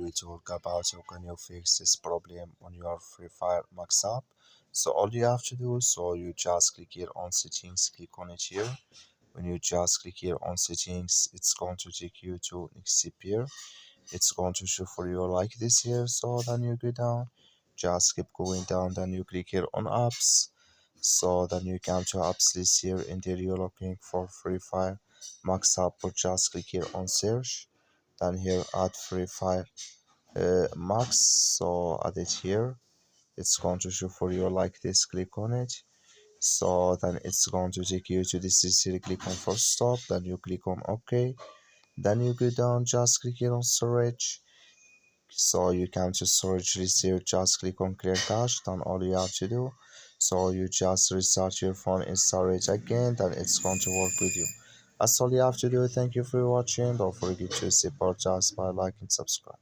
we talk about how can you fix this problem on your Free Fire Max app. So all you have to do, so you just click here on settings, click on it here. When you just click here on settings, it's going to take you to next step here. It's going to show for you like this here. So then you go down, just keep going down, then you click here on apps. So then you come to apps list here, and there you're looking for Free Fire Max app, or just click here on search. Then here add Free Fire Max, so add it here. It's going to show for you like this, click on it. So then it's going to take you to this list here, click on first stop, then you click on OK. Then you go down, just click here on storage. So you come to storage list here, just click on clear cache. Then all you have to do, so you just restart your phone in storage again, then it's going to work with you. That's all you have to do. Thank you for watching. Don't forget to support us by liking and subscribe.